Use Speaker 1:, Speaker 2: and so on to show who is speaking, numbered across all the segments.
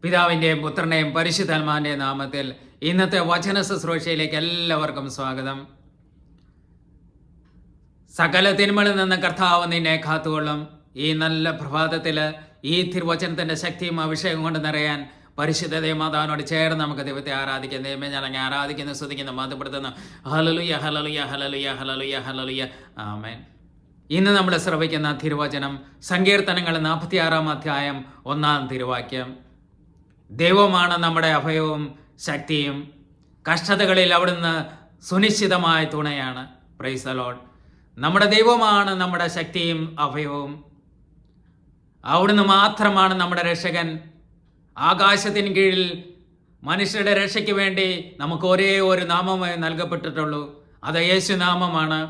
Speaker 1: പിതാവിൻ്റെയും പുത്രൻ്റെയും പരിശുദ്ധാത്മാവിൻ്റെയും നാമത്തിൽ ഇന്നത്തെ വചന ശുശ്രൂഷയിലേക്ക് എല്ലാവർക്കും സ്വാഗതം. സകല തിന്മകളിൽ നിന്ന് കർത്താവ് നിന്നെ കാത്തുകൊള്ളും. ഈ നല്ല പ്രഭാതത്തിൽ ഈ തിരുവചനത്തിൻ്റെ ശക്തിയും അഭിഷേകം കൊണ്ട് നിറയാൻ പരിശുദ്ധ മാതാവിനോട് ചേർന്ന് നമുക്ക് ദൈവത്തെ ആരാധിക്കാം. ദൈവമേ, ഞാൻ അങ്ങനെ ആരാധിക്കുന്നു, സ്തുതിക്കുന്നു, മഹത്വപ്പെടുത്തുന്നു. Hallelujah, hallelujah, hallelujah, hallelujah, hallelujah. Amen. ഇന്ന് നമ്മൾ ശ്രവിക്കുന്ന തിരുവചനം സങ്കീർത്തനങ്ങൾ 46 അധ്യായം 1 തിരുവാക്യം. ദൈവമാണ് നമ്മുടെ അഭയവും ശക്തിയും, കഷ്ടതകളിൽ അവിടുന്ന് സുനിശ്ചിതമായ തുണയാണ്. Praise the Lord. നമ്മുടെ ദൈവമാണ് നമ്മുടെ ശക്തിയും അഭയവും. അവിടുന്ന് മാത്രമാണ് നമ്മുടെ രക്ഷകൻ. ആകാശത്തിന് കീഴിൽ മനുഷ്യരുടെ രക്ഷയ്ക്ക് വേണ്ടി നമുക്ക് ഒരേ ഒരു നാമമേ നൽകപ്പെട്ടിട്ടുള്ളൂ. അത് യേശുനാമമാണ്.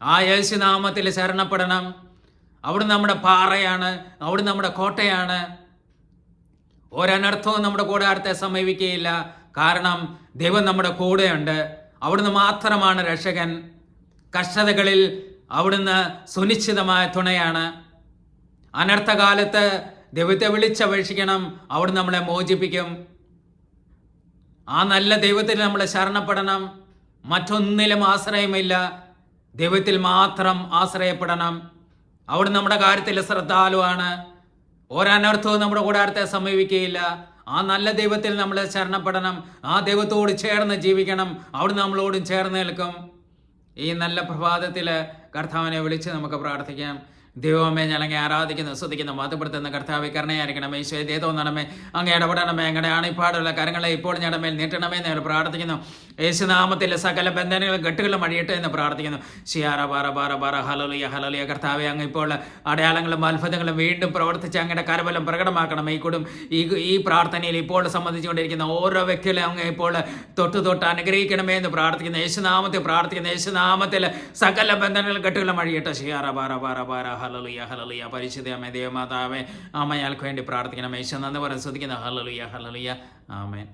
Speaker 1: ആ യേശുനാമത്തിൽ ശരണപ്പെടണം. അവിടുന്ന് നമ്മുടെ പാറയാണ്, അവിടുന്ന് നമ്മുടെ കോട്ടയാണ്. ഒരനർത്ഥവും നമ്മുടെ കൂടാരത്തെ സമീപിക്കുകയില്ല. കാരണം ദൈവം നമ്മുടെ കൂടെയുണ്ട്. അവിടുന്ന് മാത്രമാണ് രക്ഷകൻ. കഷ്ടതകളിൽ അവിടുന്ന് സുനിശ്ചിതമായ തുണയാണ്. അനർത്ഥകാലത്ത് ദൈവത്തെ വിളിച്ചപേക്ഷിക്കണം, അവിടുന്ന് നമ്മളെ മോചിപ്പിക്കും. ആ നല്ല ദൈവത്തിൽ നമ്മൾ ശരണപ്പെടണം. മറ്റൊന്നിലും ആശ്രയമില്ല, ദൈവത്തിൽ മാത്രം ആശ്രയപ്പെടണം. അവിടുന്ന് നമ്മുടെ കാര്യത്തിൽ ശ്രദ്ധാലുവാണ്. ഒരനർത്ഥവും നമ്മുടെ കൂടാരത്തെ സമീപിക്കുകയില്ല. ആ നല്ല ദൈവത്തിൽ നമ്മൾ ശരണപ്പെടണം. ആ ദൈവത്തോട് ചേർന്ന് ജീവിക്കണം. അവിടുന്ന് നമ്മളോടും ചേർന്ന് നിൽക്കും. ഈ നല്ല പ്രഭാതത്തിൽ കർത്താവിനെ വിളിച്ച് നമുക്ക് പ്രാർത്ഥിക്കാം. ദൈവമേ, ഞാൻ അങ്ങേ ആരാധിക്കുന്നു, സ്തുതിക്കുന്നു, മഹത്വപ്പെടുത്തുന്ന കർത്താവെ, കരുണയായിരിക്കണമേ. ഈശോയെ തോന്നണമേ, അങ്ങ് ഇടപെടണമേ. അങ്ങയുടെ അണിപ്പാടുള്ള കരങ്ങളെ ഇപ്പോൾ ഞങ്ങളുടെ മേൽ നീട്ടണമേ എന്ന് ഞങ്ങൾ പ്രാർത്ഥിക്കുന്നു. യേശുനാമത്തിൽ സകല ബന്ധനങ്ങളും കെട്ടുകളും അഴിയട്ടെ എന്ന് പ്രാർത്ഥിക്കുന്നു. ഷിയാറ ബാറ ബാറ ബാറ ഹല്ലേലൂയ, ഹല്ലേലൂയ. കർത്താവെ, അങ്ങ് ഇപ്പോൾ അടയാളങ്ങളും അത്ഭുതങ്ങളും വീണ്ടും പ്രവർത്തിച്ച് അങ്ങയുടെ കരബലം പ്രകടമാക്കണം. ഈ പ്രാർത്ഥനയിൽ ഇപ്പോൾ സംബന്ധിച്ചുകൊണ്ടിരിക്കുന്ന ഓരോ വ്യക്തികളെ അങ്ങ് ഇപ്പോൾ തൊട്ട് അനുഗ്രഹിക്കണമേ എന്ന് പ്രാർത്ഥിക്കുന്നു. യേശുനാമത്തിൽ പ്രാർത്ഥിക്കുന്നു. യേശുനാമത്തിൽ സകല ബന്ധനങ്ങളും കെട്ടുകളും അഴിയട്ടെ. ഷിയാറ ബാറ ബാറ ബാറ ഹല്ലേലൂയ, ഹല്ലേലൂയ. പരിശുദ്ധ അമ്മേ, ദൈവമാതാവേ, അമ്മയാൾക്ക് വേണ്ടി പ്രാർത്ഥിക്കണം. യേശു നന്ദി പറഞ്ഞ് സ്തുതിക്കുന്നു. Hallelujah, hallelujah. ആമേൻ.